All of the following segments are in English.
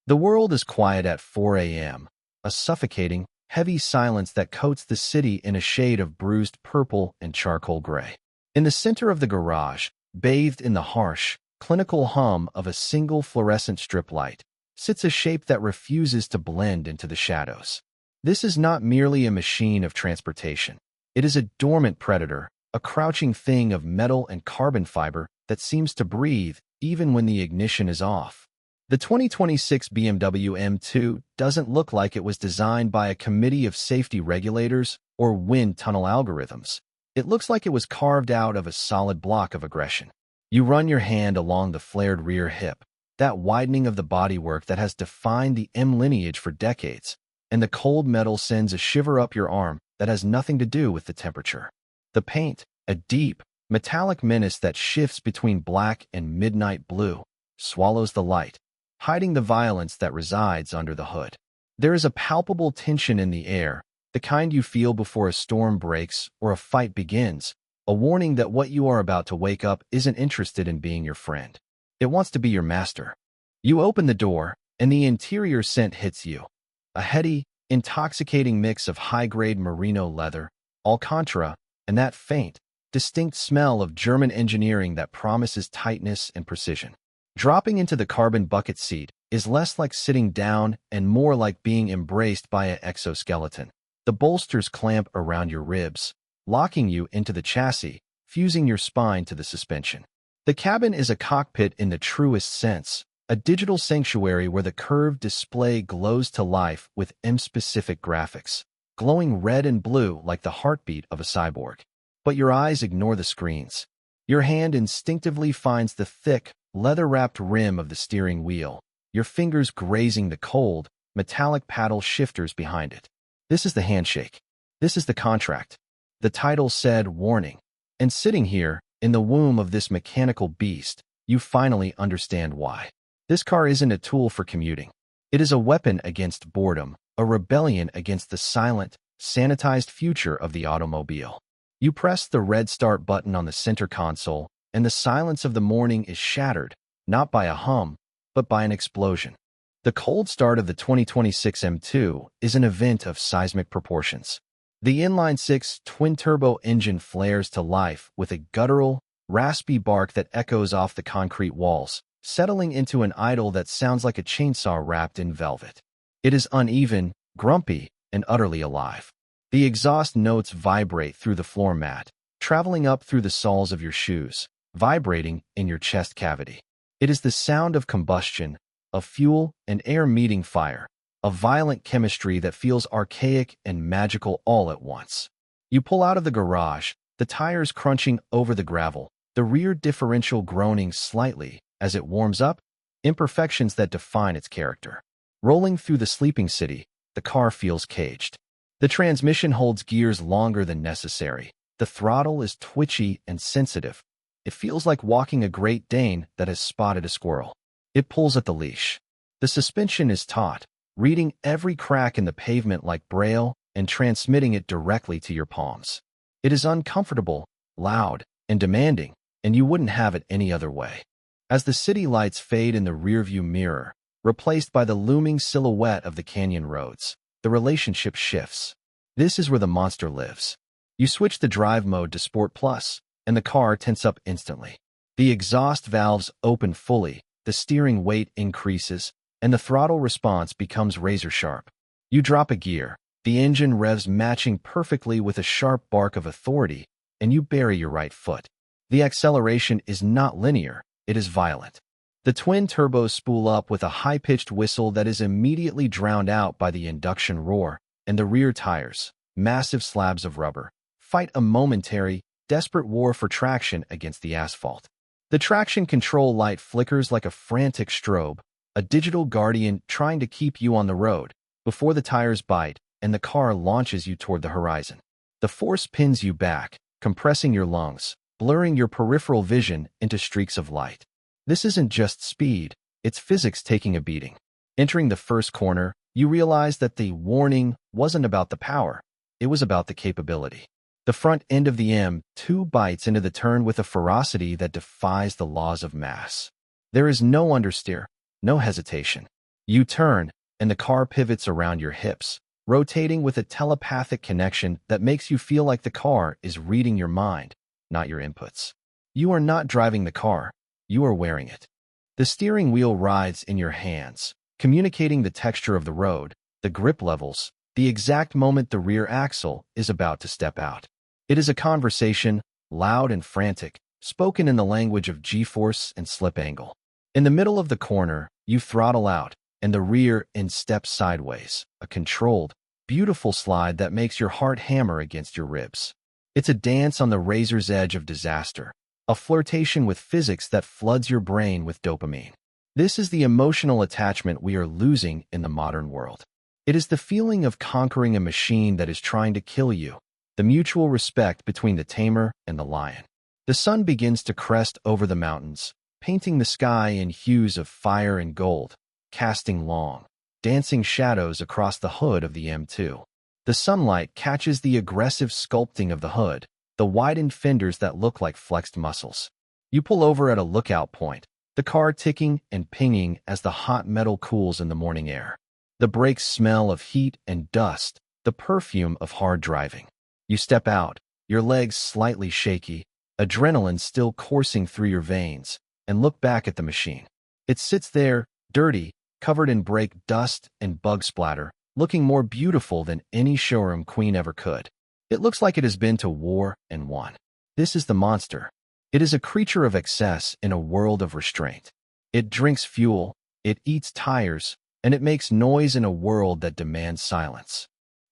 The world is quiet at 4 a.m., a suffocating, heavy silence that coats the city in a shade of bruised purple and charcoal gray. In the center of the garage, bathed in the harsh, clinical hum of a single fluorescent strip light, sits a shape that refuses to blend into the shadows. This is not merely a machine of transportation. It is a dormant predator, a crouching thing of metal and carbon fiber that seems to breathe even when the ignition is off. The 2026 BMW M2 doesn't look like it was designed by a committee of safety regulators or wind tunnel algorithms. It looks like it was carved out of a solid block of aggression. You run your hand along the flared rear hip, that widening of the bodywork that has defined the M lineage for decades, and the cold metal sends a shiver up your arm that has nothing to do with the temperature. The paint, a deep, metallic menace that shifts between black and midnight blue, swallows the light, hiding the violence that resides under the hood. There is a palpable tension in the air, the kind you feel before a storm breaks or a fight begins, a warning that what you are about to wake up isn't interested in being your friend. It wants to be your master. You open the door, and the interior scent hits you. A heady, intoxicating mix of high-grade merino leather, Alcantara, and that faint, distinct smell of German engineering that promises tightness and precision. Dropping into the carbon bucket seat is less like sitting down and more like being embraced by an exoskeleton. The bolsters clamp around your ribs, locking you into the chassis, fusing your spine to the suspension. The cabin is a cockpit in the truest sense, a digital sanctuary where the curved display glows to life with M-specific graphics, glowing red and blue like the heartbeat of a cyborg. But your eyes ignore the screens. Your hand instinctively finds the thick, leather-wrapped rim of the steering wheel, your fingers grazing the cold, metallic paddle shifters behind it. This is the handshake. This is the contract. The title said warning. And sitting here, in the womb of this mechanical beast, you finally understand why. This car isn't a tool for commuting. It is a weapon against boredom, a rebellion against the silent, sanitized future of the automobile. You press the red start button on the center console, and the silence of the morning is shattered, not by a hum, but by an explosion. The cold start of the 2026 M2 is an event of seismic proportions. The inline-six twin-turbo engine flares to life with a guttural, raspy bark that echoes off the concrete walls, settling into an idle that sounds like a chainsaw wrapped in velvet. It is uneven, grumpy, and utterly alive. The exhaust notes vibrate through the floor mat, traveling up through the soles of your shoes, vibrating in your chest cavity. It is the sound of combustion, of fuel and air meeting fire, of violent chemistry that feels archaic and magical all at once. You pull out of the garage, the tires crunching over the gravel, the rear differential groaning slightly as it warms up, imperfections that define its character. Rolling through the sleeping city, the car feels caged. The transmission holds gears longer than necessary. The throttle is twitchy and sensitive. It feels like walking a Great Dane that has spotted a squirrel. It pulls at the leash. The suspension is taut, reading every crack in the pavement like Braille and transmitting it directly to your palms. It is uncomfortable, loud, and demanding, and you wouldn't have it any other way. As the city lights fade in the rearview mirror, replaced by the looming silhouette of the canyon roads, the relationship shifts. This is where the monster lives. You switch the drive mode to Sport Plus, and the car tenses up instantly. The exhaust valves open fully, the steering weight increases, and the throttle response becomes razor-sharp. You drop a gear, the engine revs matching perfectly with a sharp bark of authority, and you bury your right foot. The acceleration is not linear, it is violent. The twin turbos spool up with a high-pitched whistle that is immediately drowned out by the induction roar, and the rear tires, massive slabs of rubber, fight a momentary, desperate war for traction against the asphalt. The traction control light flickers like a frantic strobe, a digital guardian trying to keep you on the road, before the tires bite and the car launches you toward the horizon. The force pins you back, compressing your lungs, blurring your peripheral vision into streaks of light. This isn't just speed, it's physics taking a beating. Entering the first corner, you realize that the warning wasn't about the power, it was about the capability. The front end of the M2 bites into the turn with a ferocity that defies the laws of mass. There is no understeer, no hesitation. You turn, and the car pivots around your hips, rotating with a telepathic connection that makes you feel like the car is reading your mind, not your inputs. You are not driving the car, you are wearing it. The steering wheel rides in your hands, communicating the texture of the road, the grip levels, the exact moment the rear axle is about to step out. It is a conversation, loud and frantic, spoken in the language of G-force and slip angle. In the middle of the corner, you throttle out, and the rear end steps sideways, a controlled, beautiful slide that makes your heart hammer against your ribs. It's a dance on the razor's edge of disaster, a flirtation with physics that floods your brain with dopamine. This is the emotional attachment we are losing in the modern world. It is the feeling of conquering a machine that is trying to kill you, the mutual respect between the tamer and the lion. The sun begins to crest over the mountains, painting the sky in hues of fire and gold, casting long, dancing shadows across the hood of the M2. The sunlight catches the aggressive sculpting of the hood, the widened fenders that look like flexed muscles. You pull over at a lookout point, the car ticking and pinging as the hot metal cools in the morning air. The brakes smell of heat and dust, the perfume of hard driving. You step out, your legs slightly shaky, adrenaline still coursing through your veins, and look back at the machine. It sits there, dirty, covered in brake dust and bug splatter, looking more beautiful than any showroom queen ever could. It looks like it has been to war and won. This is the monster. It is a creature of excess in a world of restraint. It drinks fuel, it eats tires, and it makes noise in a world that demands silence.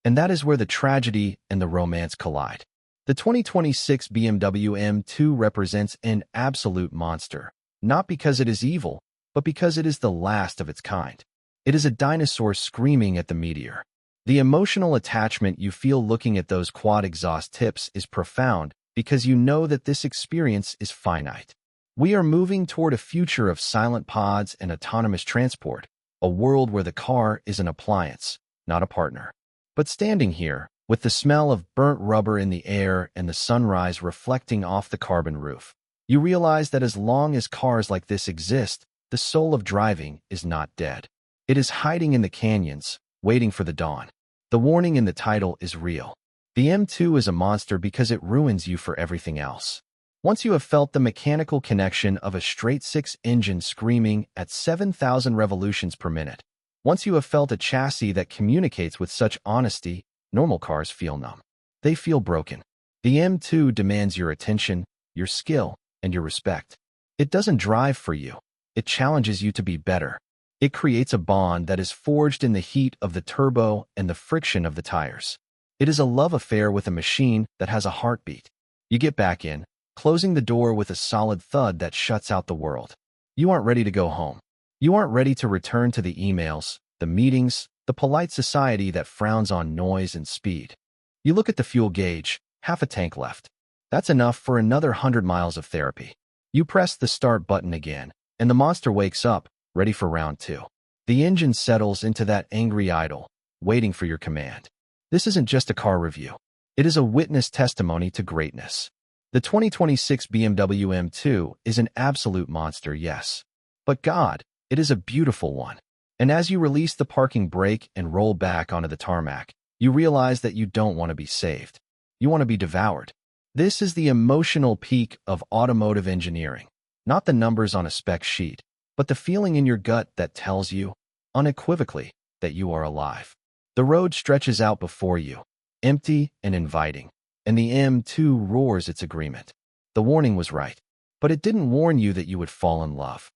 And that is where the tragedy and the romance collide. The 2026 BMW M2 represents an absolute monster, not because it is evil, but because it is the last of its kind. It is a dinosaur screaming at the meteor. The emotional attachment you feel looking at those quad exhaust tips is profound because you know that this experience is finite. We are moving toward a future of silent pods and autonomous transport, a world where the car is an appliance, not a partner. But standing here, with the smell of burnt rubber in the air and the sunrise reflecting off the carbon roof, you realize that as long as cars like this exist, the soul of driving is not dead. It is hiding in the canyons, waiting for the dawn. The warning in the title is real. The M2 is a monster because it ruins you for everything else. Once you have felt the mechanical connection of a straight-six engine screaming at 7,000 revolutions per minute, once you have felt a chassis that communicates with such honesty, normal cars feel numb. They feel broken. The M2 demands your attention, your skill, and your respect. It doesn't drive for you. It challenges you to be better. It creates a bond that is forged in the heat of the turbo and the friction of the tires. It is a love affair with a machine that has a heartbeat. You get back in, closing the door with a solid thud that shuts out the world. You aren't ready to go home. You aren't ready to return to the emails, the meetings, the polite society that frowns on noise and speed. You look at the fuel gauge, half a tank left. That's enough for another 100 miles of therapy. You press the start button again, and the monster wakes up, ready for round two. The engine settles into that angry idle, waiting for your command. This isn't just a car review. It is a witness testimony to greatness. The 2026 BMW M2 is an absolute monster, yes. But God, it is a beautiful one. And as you release the parking brake and roll back onto the tarmac, you realize that you don't want to be saved. You want to be devoured. This is the emotional peak of automotive engineering. Not the numbers on a spec sheet, but the feeling in your gut that tells you, unequivocally, that you are alive. The road stretches out before you, empty and inviting, and the M2 roars its agreement. The warning was right, but it didn't warn you that you would fall in love.